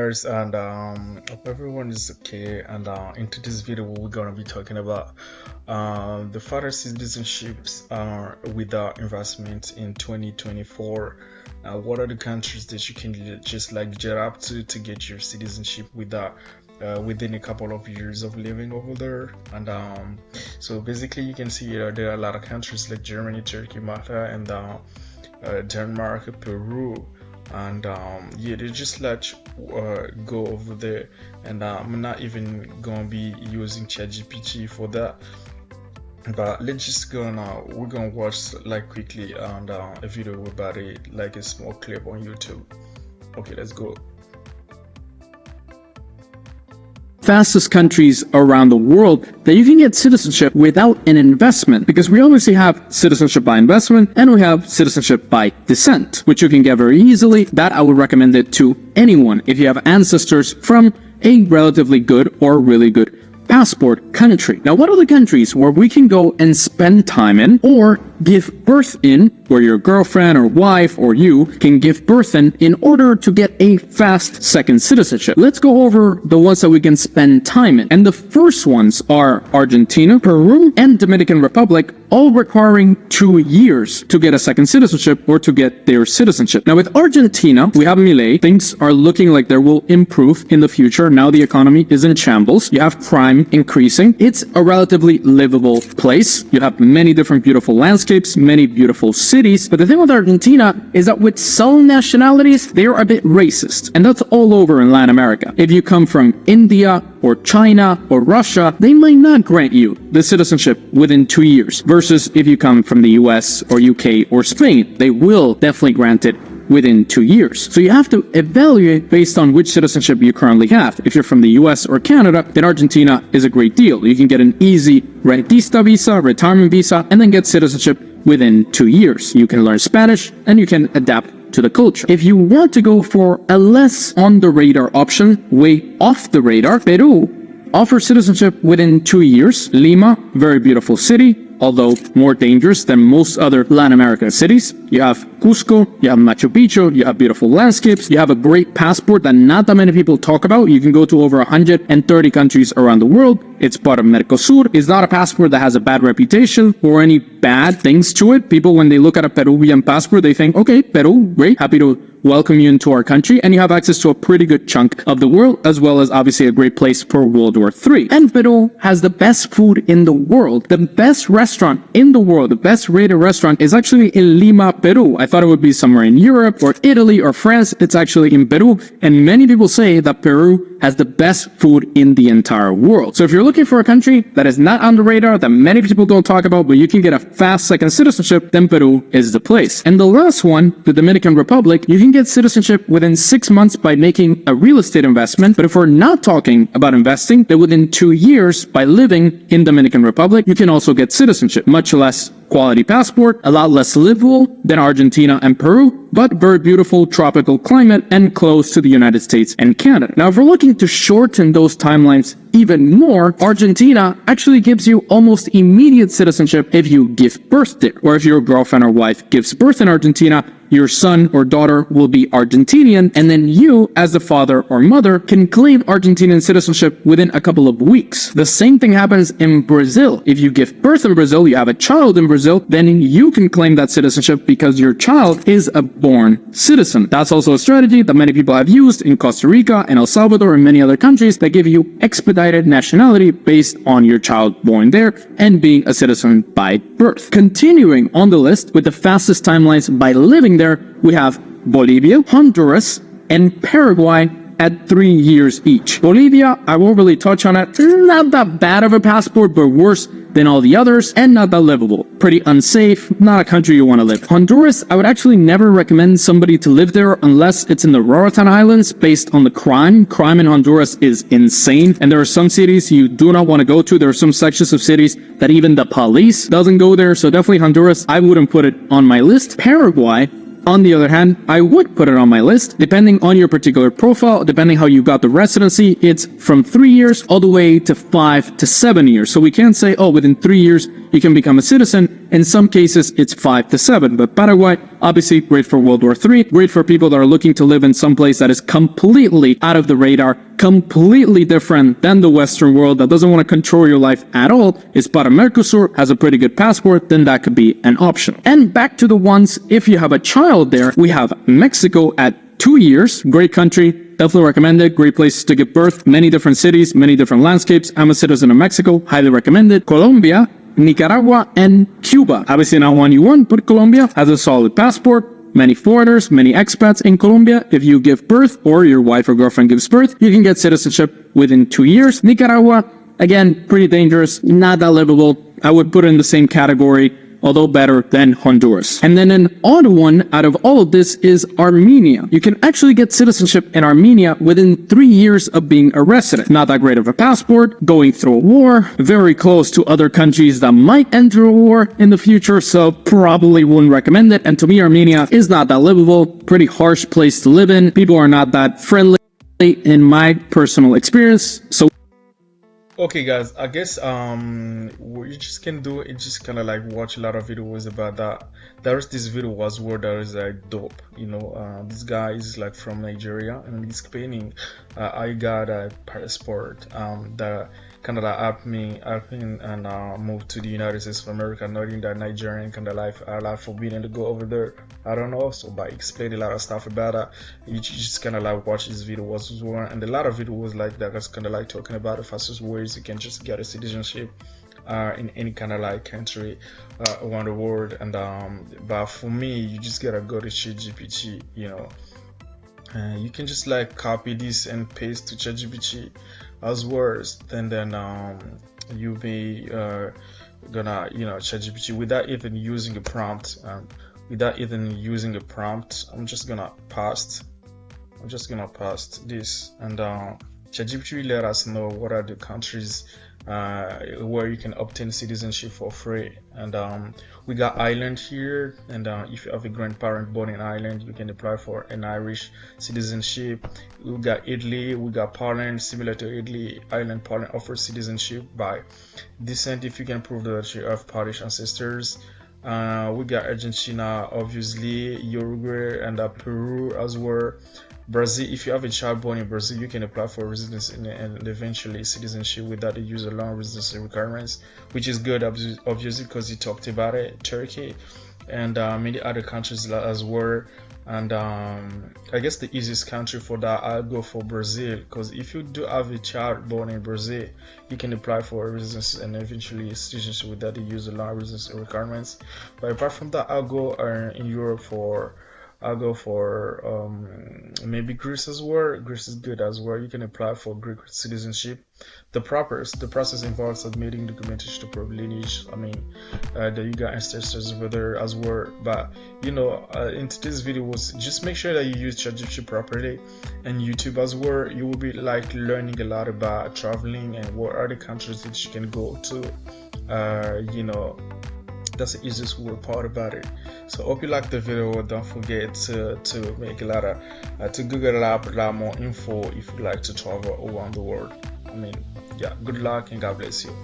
guys, and hope everyone is okay. And into this video, we're gonna be talking about the further citizenships without investment in 2024. What are the countries that you can just like jet up to get your citizenship without within a couple of years of living over there? And so basically, you can see there are a lot of countries like Germany, Turkey, Malta, and Denmark, Peru. And yeah, they just let you go over there, and I'm not even gonna be using ChatGPT for that, but let's just go now. We're gonna watch like quickly and a video about it, like a small clip on YouTube. Okay, let's go. Fastest countries around the world that you can get citizenship without an investment, because we obviously have citizenship by investment and we have citizenship by descent, which you can get very easily. That I would recommend it to anyone if you have ancestors from a relatively good or really good passport country. Now, what are the countries where we can go and spend time in or give birth in, where your girlfriend or wife or you can give birth in order to get a fast second citizenship? Let's go over the ones that we can spend time in. And the first ones are Argentina, Peru, and Dominican Republic, all requiring 2 years to get a second citizenship or to get their citizenship. Now, with Argentina, we have Milei. Things are looking like they will improve in the future. Now the economy is in shambles. You have crime increasing. It's a relatively livable place. You have many different beautiful landscapes, many beautiful cities. But the thing with Argentina is that with some nationalities, they're a bit racist. And that's all over in Latin America. If you come from India or China or Russia, they might not grant you the citizenship within 2 years. Versus if you come from the US or UK or Spain, they will definitely grant it within 2 years. So you have to evaluate based on which citizenship you currently have. If you're from the US or Canada, then Argentina is a great deal. You can get an easy rentista visa, retirement visa, and then get citizenship within 2 years. You can learn Spanish and you can adapt to the culture. If you want to go for a less on the radar option, way off the radar, Peru offers citizenship within 2 years. Lima, very beautiful city, although more dangerous than most other Latin American cities. You have Cusco, you have Machu Picchu, you have beautiful landscapes, you have a great passport that not that many people talk about. You can go to over 130 countries around the world. It's part of Mercosur. It's not a passport that has a bad reputation or any bad things to it. People, when they look at a Peruvian passport, they think, okay, Peru, great, happy to welcome you into our country, and you have access to a pretty good chunk of the world, as well as obviously a great place for World War III. And Peru has the best food in the world. The best restaurant in the world, the best rated restaurant is actually in Lima, Peru. I thought it would be somewhere in Europe or Italy or France. It's actually in Peru, and many people say that Peru has the best food in the entire world. So if you're looking for a country that is not on the radar, that many people don't talk about, but you can get a fast second citizenship, then Peru is the place. And the last one, the Dominican Republic, you can get citizenship within 6 months by making a real estate investment. But if we're not talking about investing, then within 2 years by living in Dominican Republic, you can also get citizenship. Much less quality passport, a lot less livable than Argentina and Peru, but very beautiful tropical climate and close to the United States and Canada. Now, if we're looking to shorten those timelines even more, Argentina actually gives you almost immediate citizenship if you give birth there, or if your girlfriend or wife gives birth in Argentina, your son or daughter will be Argentinian, and then you, as the father or mother, can claim Argentinian citizenship within a couple of weeks. The same thing happens in Brazil. If you give birth in Brazil, you have a child in Brazil, then you can claim that citizenship because your child is a born citizen. That's also a strategy that many people have used in Costa Rica and El Salvador and many other countries that give you expedited nationality based on your child born there and being a citizen by birth. Continuing on the list with the fastest timelines by living there, we have Bolivia, Honduras, and Paraguay at 3 years each. Bolivia, I won't really touch on it. Not that bad of a passport, but worse than all the others, and not that livable. Pretty unsafe, not a country you want to live. Honduras, I would actually never recommend somebody to live there unless it's in the Roatan Islands based on the crime. Crime in Honduras is insane, and there are some cities you do not want to go to. There are some sections of cities that even the police doesn't go there, so definitely Honduras, I wouldn't put it on my list. Paraguay, On the other hand, I would put it on my list. Depending on your particular profile, depending how you got the residency, it's from 3 years all the way to 5 to 7 years. So we can't say, oh, within 3 years you can become a citizen. In some cases, it's 5 to 7. But Paraguay, obviously great for World War III, great for people that are looking to live in some place that is completely out of the radar, completely different than the Western world, that doesn't want to control your life at all. It's part of Mercosur, has a pretty good passport, then that could be an option. And back to the ones, if you have a child there, we have Mexico at 2 years, great country, definitely recommend it, great place to give birth, many different cities, many different landscapes. I'm a citizen of Mexico, highly recommended. Colombia, Nicaragua, and Cuba. Obviously not one you want, but Colombia has a solid passport. Many foreigners, many expats in Colombia. If you give birth or your wife or girlfriend gives birth, you can get citizenship within 2 years. Nicaragua, again, pretty dangerous, not that livable. I would put it in the same category, although better than Honduras. And then an odd one out of all of this is Armenia. You can actually get citizenship in Armenia within 3 years of being a resident. Not that great of a passport, going through a war, very close to other countries that might enter a war in the future, so probably wouldn't recommend it. And to me, Armenia is not that livable, pretty harsh place to live in. People are not that friendly in my personal experience. So Okay, guys, I guess what you just can do is just kind of like watch a lot of videos about that. There's this video was where there is like dope, this guy is like from Nigeria and he's claiming I got a passport that kind of like helped me and move to the United States of America, knowing that Nigerian kind of life are like forbidden to go over there. I don't know, so by explaining a lot of stuff about that, you just kind of like watch this video was well, and a lot of videos like that is kind of like talking about the fastest ways you can just get a citizenship in any kind of like country around the world. And but for me, you just gotta go to ChatGPT, you can just like copy this and paste to ChatGPT as words, and then you'll be gonna ChatGPT without even using a prompt. I'm just gonna paste this, and ChatGPT will let us know what are the countries where you can obtain citizenship for free. And we got Ireland here, and if you have a grandparent born in Ireland, you can apply for an Irish citizenship. We got Italy, we got Poland, similar to Italy. Ireland, Poland offers citizenship by descent if you can prove that you have Polish ancestors. We got Argentina, obviously, Uruguay, and Peru as well. Brazil, if you have a child born in Brazil, you can apply for residency and eventually citizenship without the use of long residency requirements, which is good, obviously, because you talked about it. Turkey and many other countries as well. And I guess the easiest country for that, I'll go for Brazil, because if you do have a child born in Brazil, you can apply for residency and eventually citizenship without the use of long residency requirements. But apart from that, I'll go in Europe I'll go for maybe Greece as well. Greece is good as well. You can apply for Greek citizenship. The process involves submitting documentation to prove lineage. That you got ancestors over there as well. But in today's video was just make sure that you use ChatGPT properly, and YouTube as well. You will be like learning a lot about traveling and what are the countries that you can go to. That's the easiest part about it. So hope you like the video. Don't forget to make a lot of to Google a lot more info if you like to travel around the world. Good luck and God bless you.